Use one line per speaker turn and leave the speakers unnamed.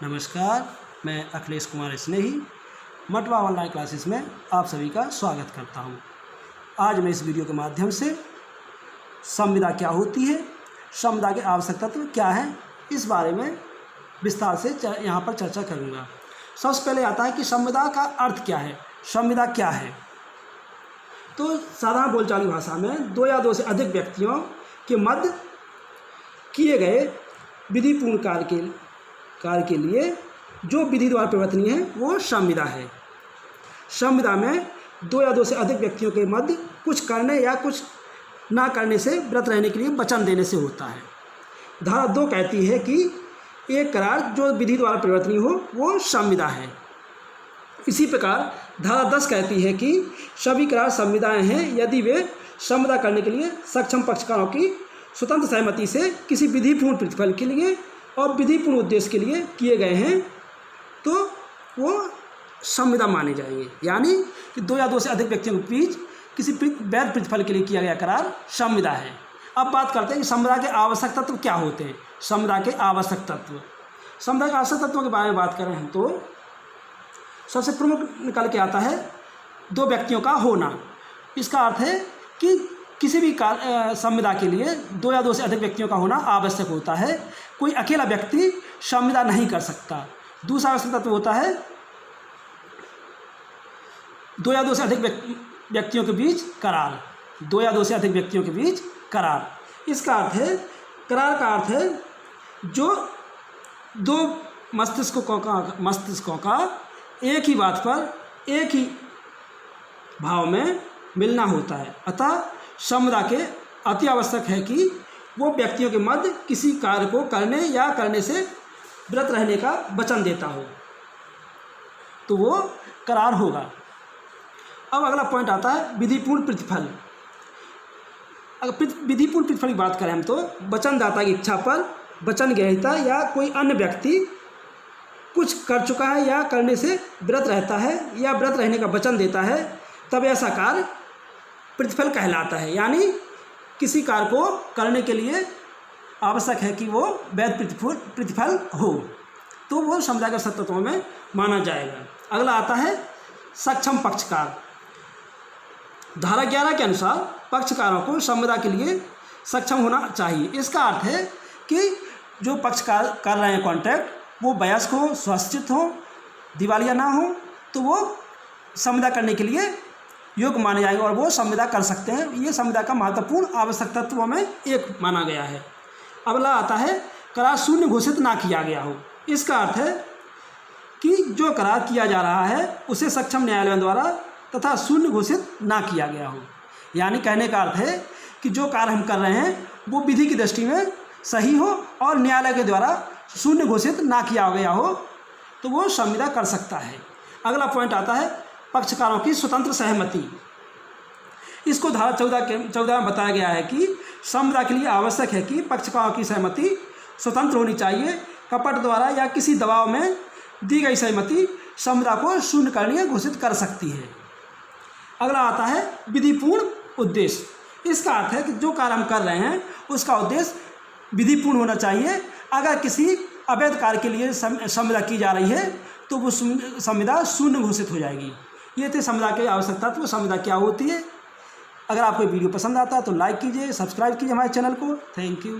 नमस्कार, मैं अखिलेश कुमार स्नेही मटवा online classes में आप सभी का स्वागत करता हूं। आज मैं इस वीडियो के माध्यम से संविदा क्या होती है, संविदा के आवश्यक तत्व क्या हैं, इस बारे में विस्तार से यहाँ पर चर्चा करूँगा। सबसे पहले आता है कि संविदा का अर्थ क्या है। संविदा क्या है? तो साधारण बोलचाली भाषा में दो या दो से अधिक व्यक्तियों के मध्य किए गए विधिपूर्ण कार्य के लिए जो विधि द्वारा परिवर्तनीय है वो संविदा है। संविदा में दो या दो से अधिक व्यक्तियों के मध्य कुछ करने या कुछ ना करने से व्रत रहने के लिए वचन देने से होता है। धारा 2 कहती है कि एक करार जो विधि द्वारा परिवर्तनीय हो वो संविदा है। इसी प्रकार धारा 10 कहती है कि सभी करार संविदाएं हैं यदि वे संविदा करने के लिए सक्षम पक्षकारों की स्वतंत्र सहमति से किसी विधिपूर्ण प्रतिफल के लिए और विधिपूर्ण उद्देश्य के लिए किए गए हैं तो वो संविदा माने जाएंगे। यानी कि दो या दो से अधिक व्यक्तियों के बीच किसी वैध प्रतिफल के लिए किया गया करार संविदा है। अब बात करते हैं कि संविदा के आवश्यक तत्व क्या होते हैं। संविदा के आवश्यक तत्व, संविदा के आवश्यक तत्वों के बारे में बात करें हम तो सबसे प्रमुख निकल के आता है दो व्यक्तियों का होना। इसका अर्थ है कि किसी भी संविदा के लिए दो या दो से अधिक व्यक्तियों का होना आवश्यक होता है। कोई अकेला व्यक्ति संविदा नहीं कर सकता। दूसरा आवश्यक तत्व होता है दो या दो से अधिक व्यक्तियों के बीच करार। दो या दो से अधिक व्यक्तियों के बीच करार। इसका अर्थ है, करार का अर्थ है जो दो मस्तिष्कों का एक ही बात पर एक ही भाव में मिलना होता है। अतः संविदा के अति आवश्यक है कि वो व्यक्तियों के मध्य किसी कार्य को करने या करने से व्रत रहने का वचन देता हो तो वो करार होगा। अब अगला पॉइंट आता है विधिपूर्ण प्रतिफल। अगर विधिपूर्ण प्रतिफल की बात करें हम तो वचनदाता की इच्छा पर वचन ग्रहीता या कोई अन्य व्यक्ति कुछ कर चुका है या करने से व्रत रहता है या व्रत रहने का वचन देता है तब ऐसा कार्य प्रतिफल कहलाता है। यानी किसी कार्य को करने के लिए आवश्यक है कि वो वैध प्रतिफल हो तो वो संविदा के तत्वों में माना जाएगा। अगला आता है सक्षम पक्षकार। धारा 11 के अनुसार पक्षकारों को संविदा के लिए सक्षम होना चाहिए। इसका अर्थ है कि जो पक्षकार कर रहे हैं कॉन्ट्रैक्ट वो वयस्क हो, सुशिक्षित हो, दिवालिया ना हो तो वो संविदा करने के लिए योग्य माने जाएंगे और वो संविदा कर सकते हैं। ये संविदा का महत्वपूर्ण आवश्यक तत्वों में एक माना गया है। अगला आता है करार शून्य घोषित ना किया गया हो। इसका अर्थ है कि जो करार किया जा रहा है उसे सक्षम न्यायालयों द्वारा तथा शून्य घोषित ना किया गया हो। यानी कहने का अर्थ है कि जो कार्य हम कर रहे हैं वो विधि की दृष्टि में सही हो और न्यायालय के द्वारा शून्य घोषित ना किया गया हो तो वो संविदा कर सकता है। अगला पॉइंट आता है पक्षकारों की स्वतंत्र सहमति। इसको धारा 14 में बताया गया है कि संविदा के लिए आवश्यक है कि पक्षकारों की सहमति स्वतंत्र होनी चाहिए। कपट द्वारा या किसी दबाव में दी गई सहमति संविदा को शून्यकरणीय घोषित कर सकती है। अगला आता है विधिपूर्ण उद्देश्य। इसका अर्थ है कि जो कार्य हम कर रहे हैं उसका उद्देश्य विधिपूर्ण होना चाहिए। अगर किसी अवैध कार्य के लिए संविदा की जा रही है तो वो संविदा शून्य घोषित हो जाएगी। ये थे संविदा के आवश्यक तत्व, संविदा क्या होती है। अगर आपको वीडियो पसंद आता है तो लाइक कीजिए, सब्सक्राइब कीजिए हमारे चैनल को। Thank you.